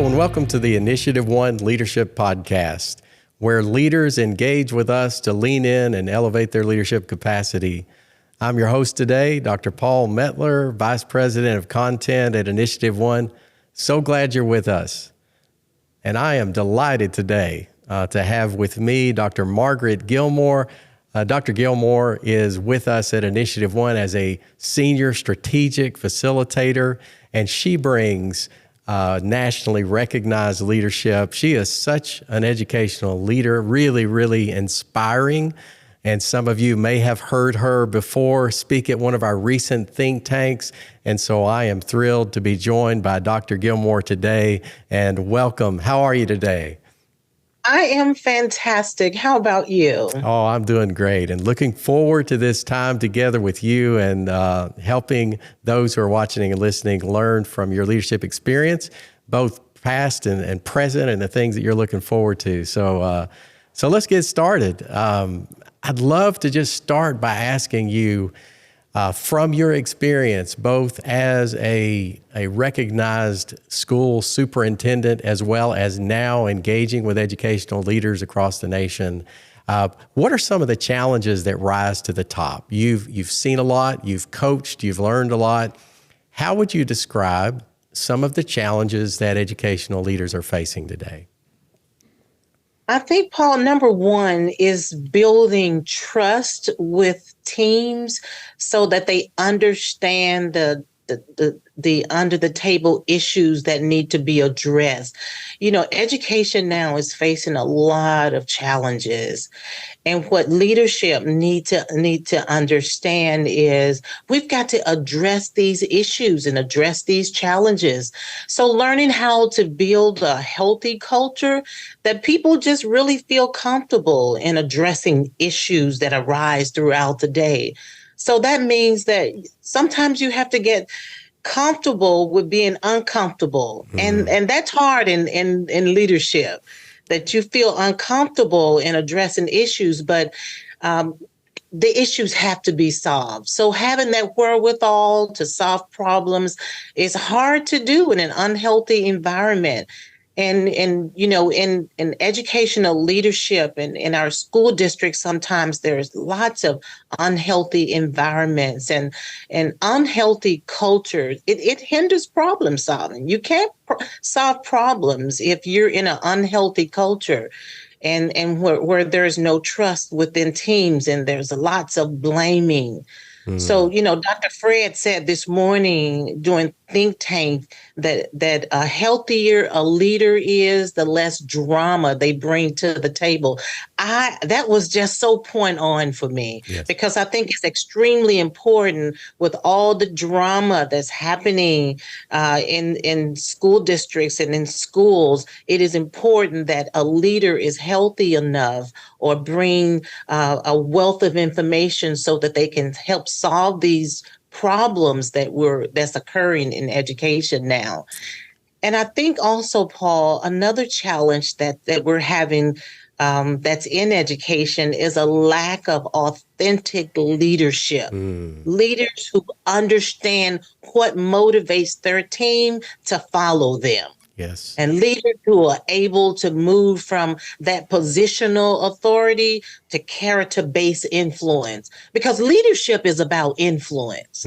and welcome to the InitiativeOne Leadership Podcast, where leaders engage with us to lean in and elevate their leadership capacity. I'm your host today, Dr. Paul Metler, Vice President of Content at InitiativeOne. So glad you're with us. And I am delighted today to have with me Dr. Margaret Gilmore. Dr. Gilmore is with us at InitiativeOne as a senior strategic facilitator, and she brings nationally recognized leadership. She is such an educational leader, really inspiring. And some of you may have heard her before speak at one of our recent think tanks. And so I am thrilled to be joined by Dr. Gilmore today. And welcome. How are you today? I am fantastic. How about you? Oh, I'm doing great and looking forward to this time together with you and helping those who are watching and listening learn from your leadership experience, both past and present, and the things that you're looking forward to. So let's get started. I'd love to just start by asking you, from your experience, both as a recognized school superintendent as well as now engaging with educational leaders across the nation, what are some of the challenges that rise to the top? You've seen a lot, you've coached, you've learned a lot. How would you describe some of the challenges that educational leaders are facing today? I think, Paul, number one is building trust with teams so that they understand the under the table issues that need to be addressed. You know, education now is facing a lot of challenges. And what leadership need to understand is we've got to address these issues and address these challenges. So learning how to build a healthy culture that people just really feel comfortable in addressing issues that arise throughout the day. So that means that sometimes you have to get comfortable with being uncomfortable. And that's hard in leadership, that you feel uncomfortable in addressing issues, but the issues have to be solved. So having that wherewithal to solve problems is hard to do in an unhealthy environment. And you know, in educational leadership and in our school districts, sometimes there's lots of unhealthy environments and unhealthy culture. It hinders problem solving. You can't solve problems if you're in an unhealthy culture and where there's no trust within teams and there's lots of blaming. So, you know, Dr. Fred said this morning during think tank that a healthier a leader is, the less drama they bring to the table. That was just so point on for me. Yes. Because I think it's extremely important with all the drama that's happening in school districts and in schools. It is important that a leader is healthy enough or bring a wealth of information so that they can help solve these problems that's occurring in education now. And I think also, Paul, another challenge that we're having that's in education is a lack of authentic leadership. Leaders who understand what motivates their team to follow them. Yes. And leaders who are able to move from that positional authority to character-based influence, because leadership is about influence.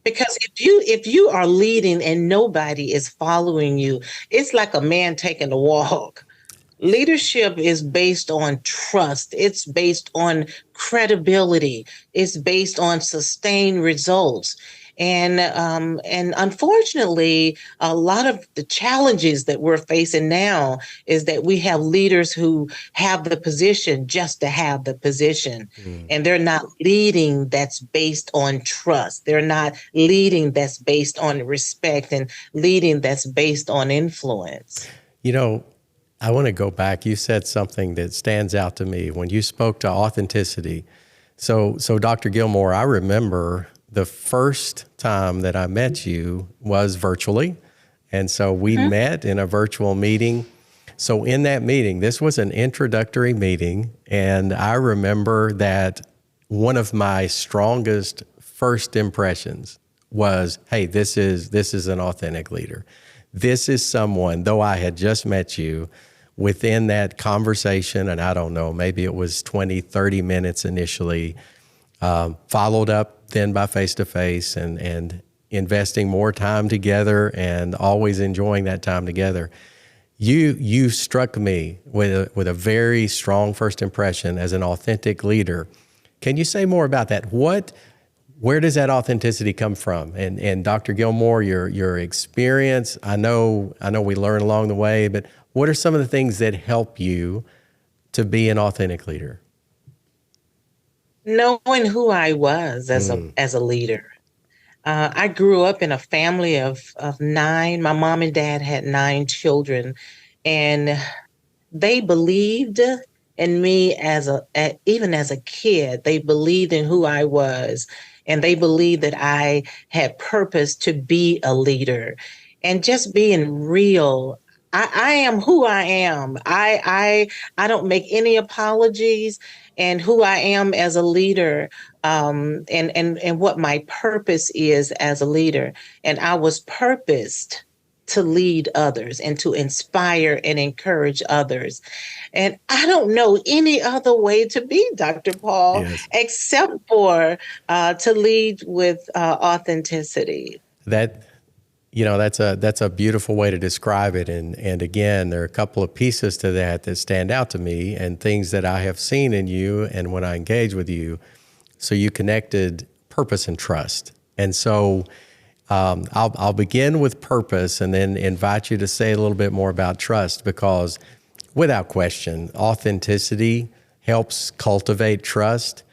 Because if you are leading and nobody is following you, it's like a man taking a walk. Leadership is based on trust. It's based on credibility. It's based on sustained results. And unfortunately, a lot of the challenges that we're facing now is that we have leaders who have the position just to have the position. And they're not leading that's based on trust. They're not leading that's based on respect and leading that's based on influence. You know, I want to go back. You said something that stands out to me when you spoke to authenticity. So Dr. Gilmore, I remember the first time that I met you was virtually. And so we met in a virtual meeting. So in that meeting, this was an introductory meeting. And I remember that one of my strongest first impressions was, hey, this is an authentic leader. this is someone, though I had just met you, within that conversation, and I don't know, maybe it was 20, 30 minutes initially, followed up then by face-to-face and investing more time together and always enjoying that time together. You struck me with a very strong first impression as an authentic leader. Can you say more about that? Where does that authenticity come from? And Dr. Gilmore, your experience, I know we learn along the way, but what are some of the things that help you to be an authentic leader? Knowing who I was as a leader. I grew up in a family of 9. My mom and dad had 9 children, and they believed in me even as a kid. They believed in who I was, and they believed that I had purpose to be a leader. And just being real, I am who I am. I don't make any apologies, and who I am as a leader, and what my purpose is as a leader. And I was purposed to lead others and to inspire and encourage others. And I don't know any other way to be, Dr. Paul, Yes. except for to lead with authenticity. That's a beautiful way to describe it. And again, there are a couple of pieces to that stand out to me and things that I have seen in you and when I engage with you. So you connected purpose and trust. And so I'll begin with purpose and then invite you to say a little bit more about trust, because without question, authenticity helps cultivate trust.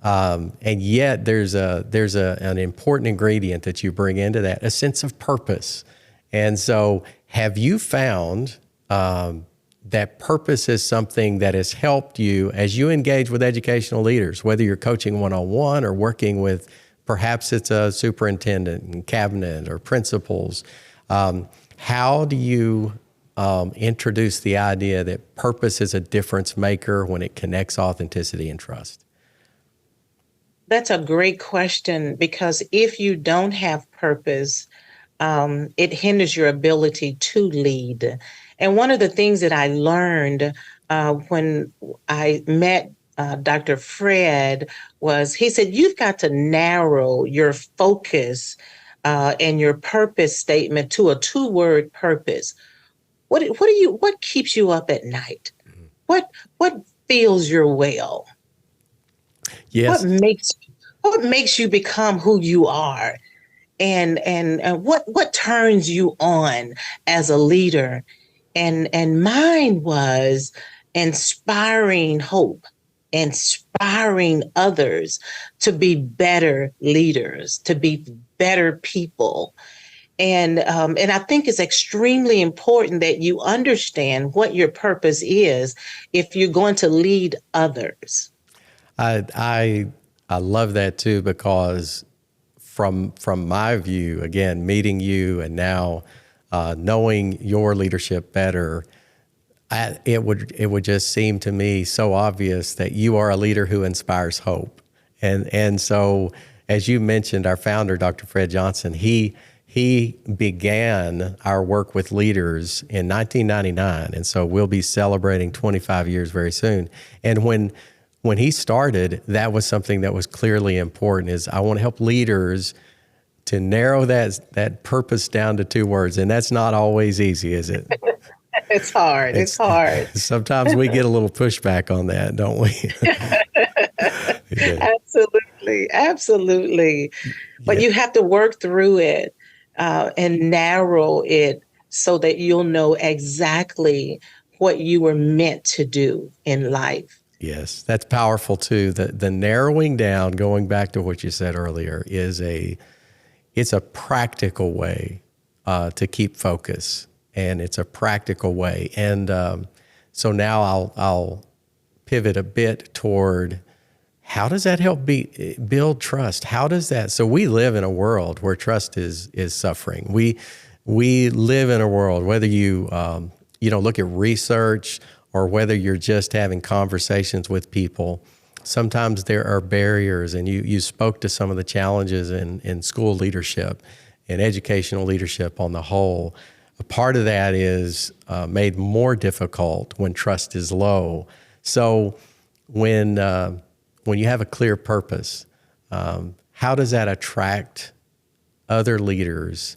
And yet there's an important ingredient that you bring into that, a sense of purpose. And so have you found that purpose is something that has helped you as you engage with educational leaders, whether you're coaching one-on-one or working with, perhaps it's a superintendent and cabinet or principals? How do you introduce the idea that purpose is a difference maker when it connects authenticity and trust? That's a great question, because if you don't have purpose, it hinders your ability to lead. And one of the things that I learned when I met Dr. Fred was, he said, you've got to narrow your focus and your purpose statement to a 2-word purpose. What keeps you up at night? What fills your well? Yes. What makes you become who you are? And what turns you on as a leader? And mine was inspiring hope, inspiring others to be better leaders, to be better people. And I think it's extremely important that you understand what your purpose is if you're going to lead others. I love that too, because from my view, again, meeting you and now knowing your leadership better, it would just seem to me so obvious that you are a leader who inspires hope. And so, as you mentioned, our founder, Dr. Fred Johnson, he began our work with leaders in 1999, and so we'll be celebrating 25 years very soon. And when he started, that was something that was clearly important, is I want to help leaders to narrow that purpose down to 2 words. And that's not always easy, is it? It's hard. It's hard. Sometimes we get a little pushback on that, don't we? Yeah. Absolutely. But Yeah. you have to work through it and narrow it so that you'll know exactly what you were meant to do in life. Yes, that's powerful too. The narrowing down, going back to what you said earlier, it's a practical way to keep focus, and it's a practical way. And so now I'll pivot a bit toward, how does that help build trust? How does that? So we live in a world where trust is suffering. We live in a world, whether you look at research or whether you're just having conversations with people, sometimes there are barriers. And you spoke to some of the challenges in school leadership and educational leadership on the whole. a part of that is made more difficult when trust is low. So when you have a clear purpose, how does that attract other leaders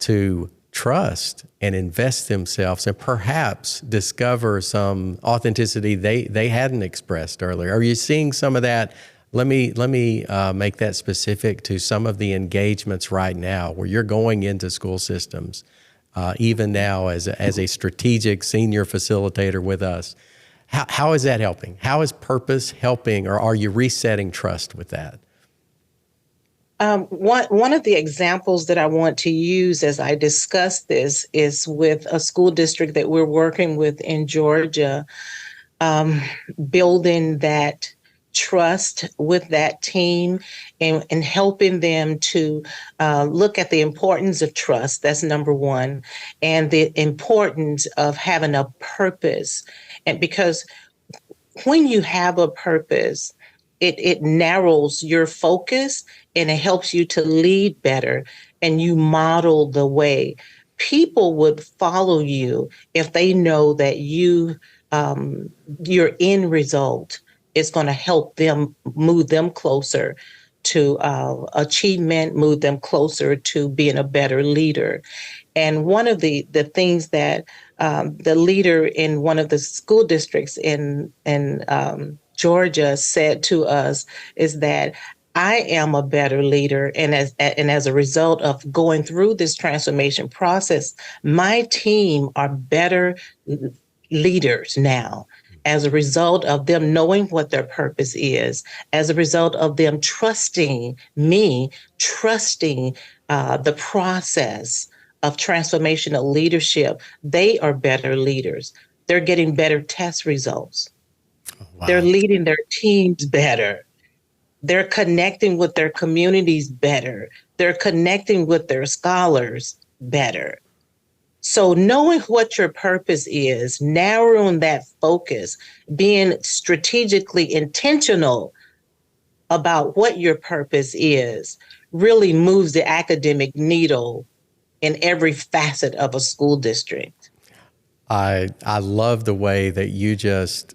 to trust and invest themselves and perhaps discover some authenticity they hadn't expressed earlier? Are you seeing some of that? Let me make that specific to some of the engagements right now where you're going into school systems, even now as a strategic senior facilitator with us. How is that helping? How is purpose helping, or are you resetting trust with that? One of the examples that I want to use as I discuss this is with a school district that we're working with in Georgia, building that trust with that team and helping them to look at the importance of trust. That's number one, and the importance of having a purpose. And because when you have a purpose, it narrows your focus and it helps you to lead better, and you model the way. People would follow you if they know that your end result is going to help them, move them closer to achievement, move them closer to being a better leader. And one of the things that the leader in one of the school districts in Georgia said to us is that I am a better leader, and as a result of going through this transformation process, my team are better leaders now. As a result of them knowing what their purpose is, as a result of them trusting me, trusting the process of transformational leadership, they are better leaders. They're getting better test results. Wow. They're leading their teams better. They're connecting with their communities better. They're connecting with their scholars better. So knowing what your purpose is, narrowing that focus, being strategically intentional about what your purpose is, really moves the academic needle in every facet of a school district. I love the way that you just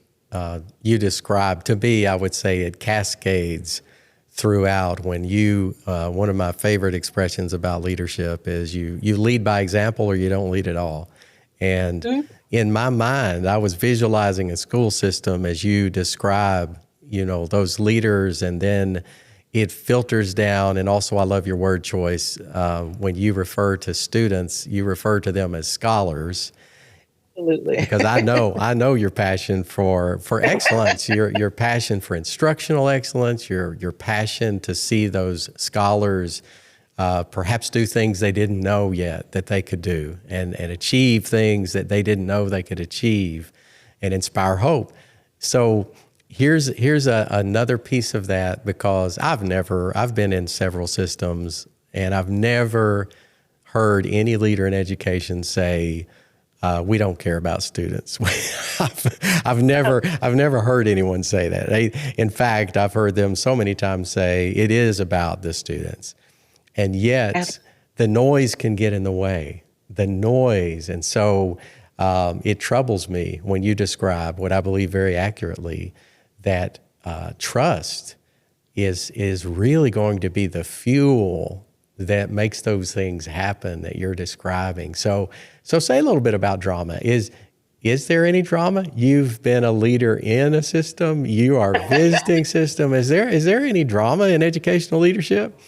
you described. To me, I would say it cascades throughout. When you one of my favorite expressions about leadership is you lead by example or you don't lead at all. And in my mind, I was visualizing a school system as you describe, those leaders, and then it filters down. And also, I love your word choice. When you refer to students, you refer to them as scholars. Absolutely. Because I know your passion for excellence, your passion for instructional excellence, your passion to see those scholars perhaps do things they didn't know yet that they could do, and achieve things that they didn't know they could achieve, and inspire hope. So here's another piece of that, because I've been in several systems, and I've never heard any leader in education say, we don't care about students. I've never heard anyone say that. In fact, I've heard them so many times say it is about the students, and yet the noise can get in the way. The noise, and so it troubles me when you describe what I believe very accurately, that trust is really going to be the fuel that makes those things happen that you're describing. So say a little bit about drama. Is there any drama? You've been a leader in a system. You are visiting system. Is there any drama in educational leadership?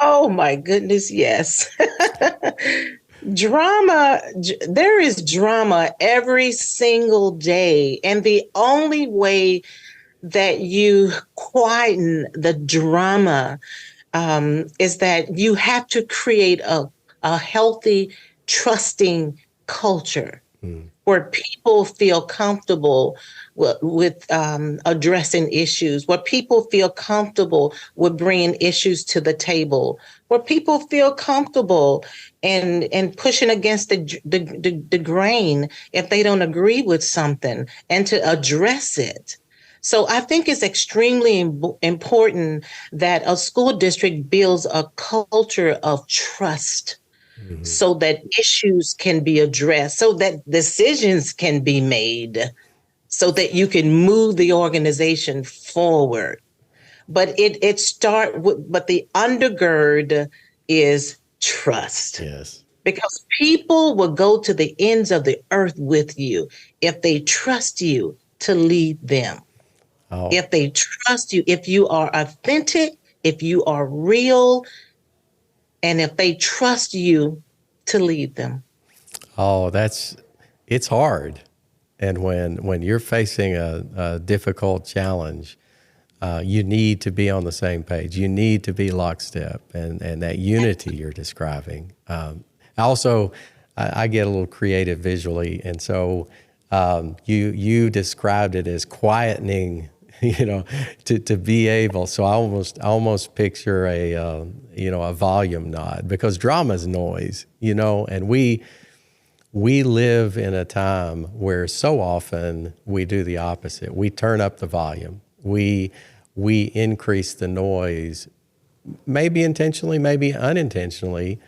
Oh my goodness, yes. Drama, there is drama every single day. And the only way that you quieten the drama is that you have to create a healthy, trusting culture where people feel comfortable with addressing issues, where people feel comfortable with bringing issues to the table, where people feel comfortable and pushing against the grain if they don't agree with something, and to address it. So I think it's extremely important that a school district builds a culture of trust, so that issues can be addressed, so that decisions can be made, so that you can move the organization forward. But but the undergird is trust. Yes. Because people will go to the ends of the earth with you if they trust you to lead them. Oh, If they trust you, if you are authentic, if you are real, and if they trust you to lead them. oh, it's hard. And when you're facing a difficult challenge, you need to be on the same page. You need to be lockstep, and that unity you're describing. I get a little creative visually, and so you described it as quietening, to be able. So I almost picture a volume nod, because drama is noise, and we live in a time where so often we do the opposite. We turn up the volume. We increase the noise, maybe intentionally, maybe unintentionally,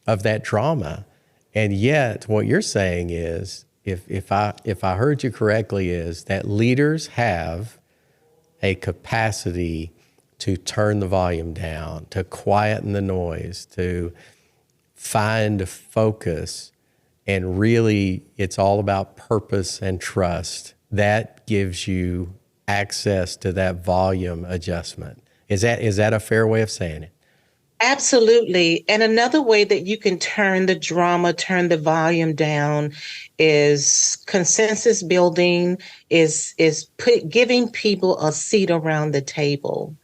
of that drama. And yet what you're saying is, if I heard you correctly, is that leaders have a capacity to turn the volume down, to quieten the noise, to find focus. And really, it's all about purpose and trust. That gives you access to that volume adjustment. Is that a fair way of saying it? Absolutely. And another way that you can turn the drama, turn the volume down, is consensus building, giving people a seat around the table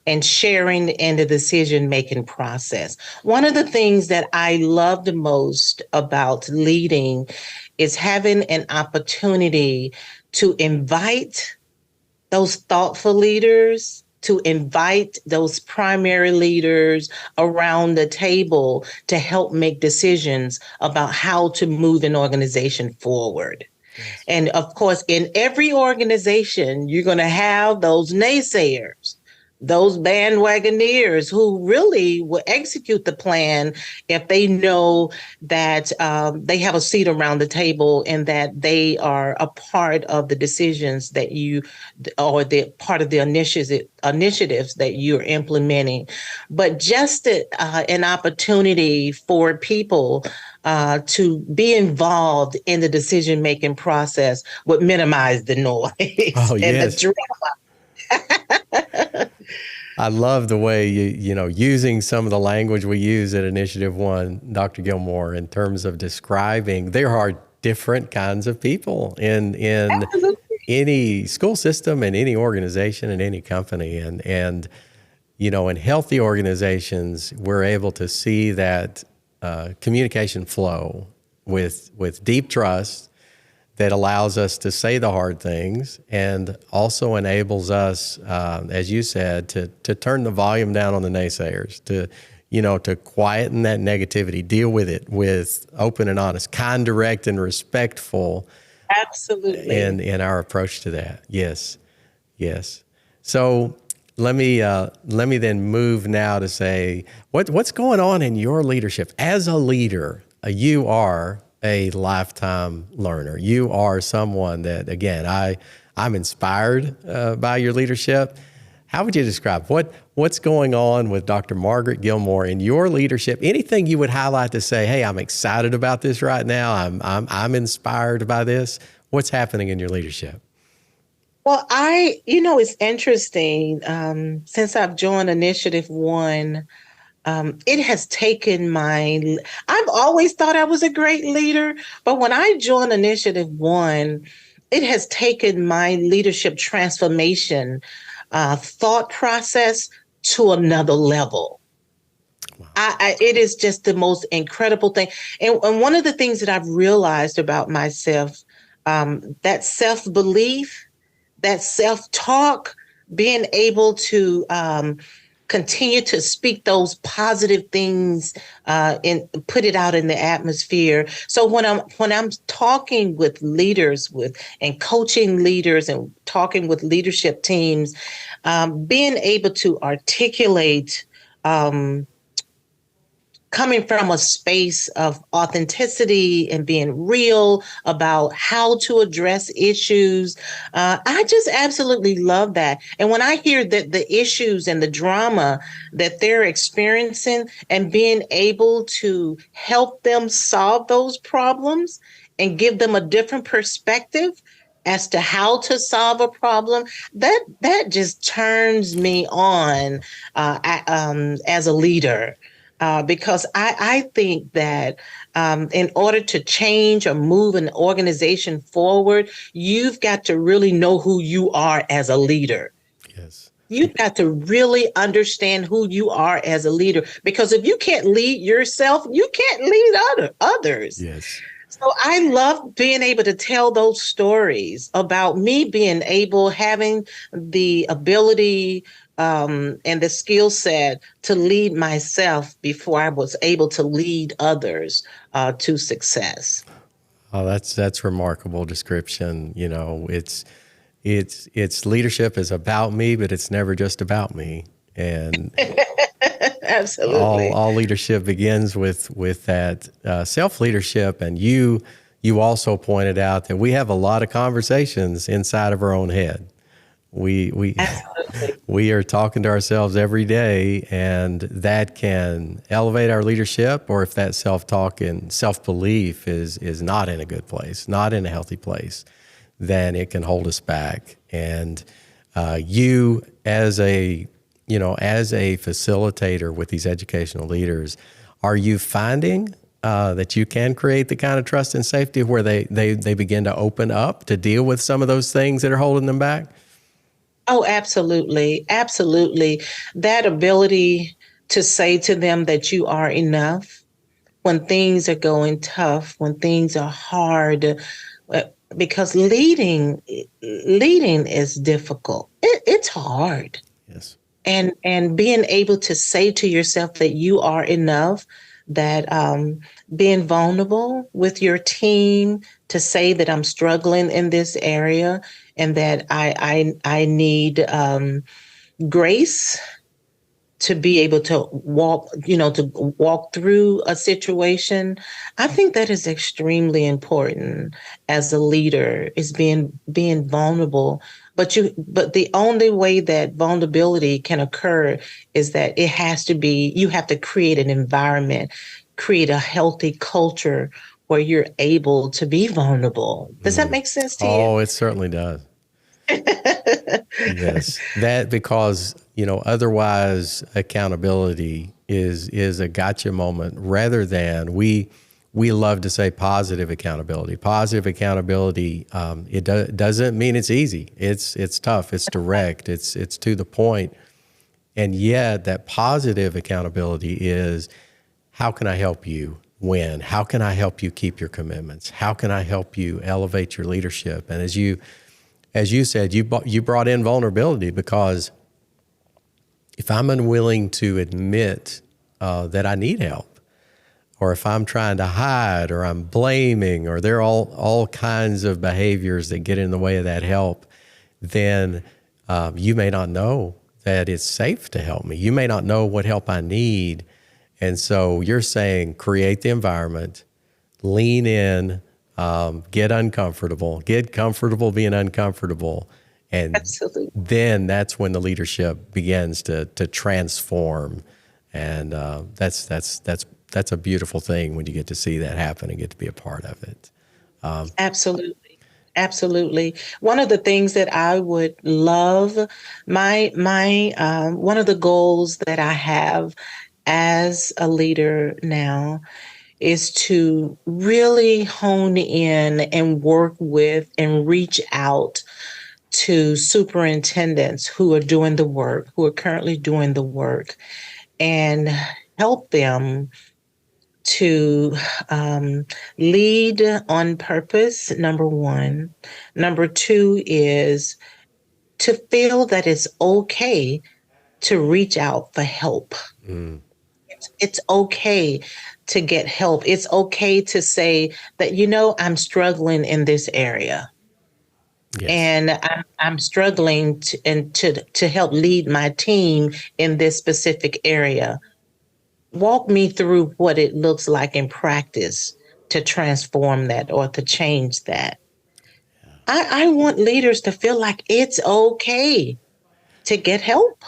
and sharing in the decision-making process. One of the things that I love the most about leading is having an opportunity to invite those thoughtful leaders, to invite those primary leaders around the table to help make decisions about how to move an organization forward. Yes. And of course, in every organization, you're going to have those naysayers, those bandwagoneers who really will execute the plan if they know that they have a seat around the table and that they are a part of the decisions that or the part of the initiatives that you're implementing. But just an opportunity for people to be involved in the decision-making process would minimize the noise and the drama. I love the way using some of the language we use at Initiative One, Dr. Gilmore, in terms of describing there are different kinds of people in any school system and any organization and any company. And in healthy organizations, we're able to see that communication flow with deep trust that allows us to say the hard things, and also enables us, as you said, to turn the volume down on the naysayers, to quieten that negativity, deal with it with open and honest, kind, direct, and respectful. Absolutely. In our approach to that. Yes. So let me then move now to say, what's going on in your leadership as a leader? You are a lifetime learner. You are someone that, again, I'm inspired by your leadership. How would you describe what's going on with Dr. Margaret Gilmore in your leadership? Anything you would highlight to say, hey, I'm excited about this right now. I'm inspired by this. What's happening in your leadership? Well, it's interesting. Since I've joined InitiativeOne, it has taken I've always thought I was a great leader, but when I joined InitiativeOne, it has taken my leadership transformation thought process to another level. Wow. It is just the most incredible thing. And one of the things that I've realized about myself, that self-belief, that self-talk, being able to continue to speak those positive things and put it out in the atmosphere. So when I'm talking with leaders and coaching leaders and talking with leadership teams, being able to articulate coming from a space of authenticity and being real about how to address issues. I just absolutely love that. And when I hear that the issues and the drama that they're experiencing and being able to help them solve those problems and give them a different perspective as to how to solve a problem, that just turns me on as a leader. Because I think that in order to change or move an organization forward, you've got to really know who you are as a leader. Yes. You've got to really understand who you are as a leader, because if you can't lead yourself, you can't lead others. Yes. So I love being able to tell those stories about me being able, having the ability and the skill set to lead myself before I was able to lead others to success. Oh, that's remarkable description. You know, it's leadership is about me, but it's never just about me. And Absolutely. all leadership begins with that self leadership. And you also pointed out that we have a lot of conversations inside of our own head. We Absolutely. we are talking to ourselves every day, and that can elevate our leadership. Or if that self talk and self belief is not in a good place, not in a healthy place, then it can hold us back. And you as a facilitator with these educational leaders, are you finding that you can create the kind of trust and safety where they begin to open up to deal with some of those things that are holding them back? Oh, absolutely. Absolutely. That ability to say to them that you are enough when things are going tough, when things are hard, uh, because leading is difficult. It's hard. Yes. And being able to say to yourself that you are enough, that being vulnerable with your team to say that I'm struggling in this area and that I need grace to be able to walk through a situation. I think that is extremely important as a leader, is being vulnerable. But the only way that vulnerability can occur is that you have to create an environment, create a healthy culture where you're able to be vulnerable. Does that make sense to you? Oh, it certainly does. Yes, that because otherwise accountability is a gotcha moment rather than we love to say positive accountability. Positive accountability, doesn't mean it's easy. It's tough. It's direct. It's to the point. And yet that positive accountability is, how can I help you win? How can I help you keep your commitments? How can I help you elevate your leadership? And as you said, you brought in vulnerability, because if I'm unwilling to admit that I need help, or if I'm trying to hide, or I'm blaming, or there are all kinds of behaviors that get in the way of that help, then you may not know that it's safe to help me. You may not know what help I need. And so you're saying create the environment, lean in, get comfortable being uncomfortable. And Absolutely. then that's when the leadership begins to transform. And that's a beautiful thing when you get to see that happen and get to be a part of it. Absolutely. Absolutely. One of the things that I would love, my one of the goals that I have as a leader now is to really hone in and work with and reach out to superintendents who are doing the work, who are currently doing the work, and help them to lead on purpose, number one. Number two is to feel that it's okay to reach out for help. It's okay to get help. It's okay to say that, I'm struggling in this area. Yes. And I'm struggling to help lead my team in this specific area. walk me through what it looks like in practice to transform that or to change that. I want leaders to feel like it's okay to get help.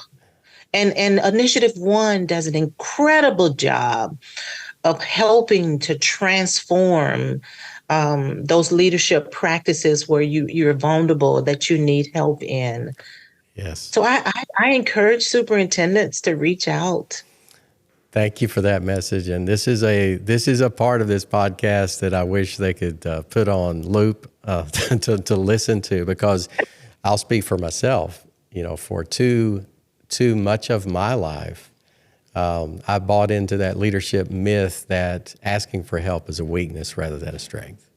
And Initiative One does an incredible job of helping to transform those leadership practices where you're vulnerable, that you need help in. Yes. So I encourage superintendents to reach out. Thank you for that message. And this is a part of this podcast that I wish they could put on loop to listen to, because I'll speak for myself. For too much of my life, I bought into that leadership myth that asking for help is a weakness rather than a strength.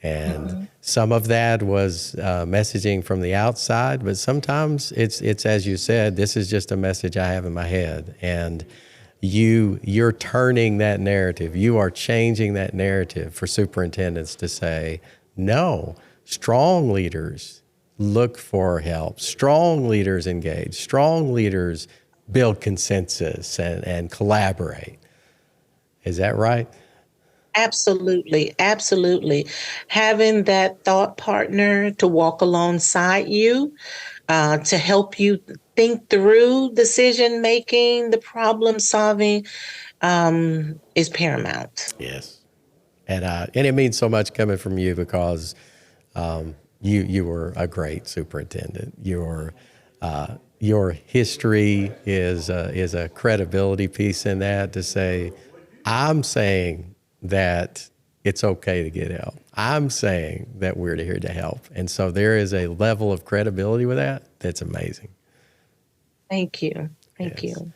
And some of that was messaging from the outside, but sometimes it's as you said, this is just a message I have in my head. And you're turning that narrative. You are changing that narrative for superintendents to say, no, strong leaders look for help. Strong leaders engage. Strong leaders build consensus and collaborate. Is that right? Absolutely. Absolutely. Having that thought partner to walk alongside you, to help you think through decision making, the problem solving, is paramount. Yes. And it means so much coming from you, because you were a great superintendent. Your history is a credibility piece in that, to say, I'm saying that it's okay to get help. I'm saying that we're here to help. And so there is a level of credibility with that that's amazing. Thank you. Thank Yes. you.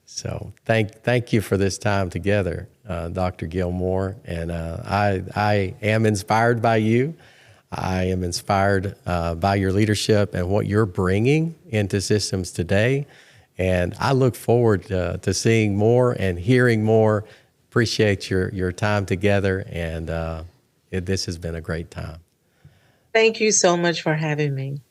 So thank you for this time together, Dr. Gilmore. And I am inspired by you. I am inspired by your leadership and what you're bringing into systems today. And I look forward to seeing more and hearing more. Appreciate your time together. And this has been a great time. Thank you so much for having me.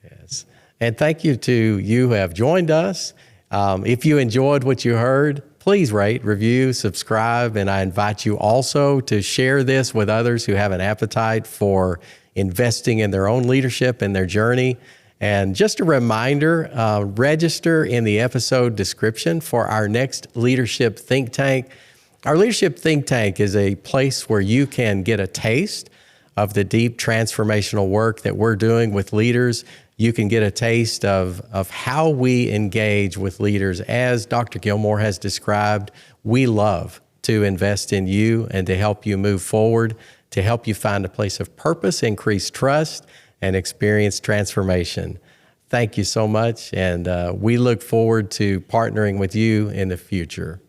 Yes. And thank you to you who have joined us. If you enjoyed what you heard, please rate, review, subscribe, and I invite you also to share this with others who have an appetite for investing in their own leadership and their journey. And just a reminder, register in the episode description for our next Leadership Think Tank. Our Leadership Think Tank is a place where you can get a taste of the deep transformational work that we're doing with leaders. You can get a taste of how we engage with leaders. As Dr. Gilmore has described, we love to invest in you and to help you move forward, to help you find a place of purpose, increase trust, and experience transformation. Thank you so much, and we look forward to partnering with you in the future.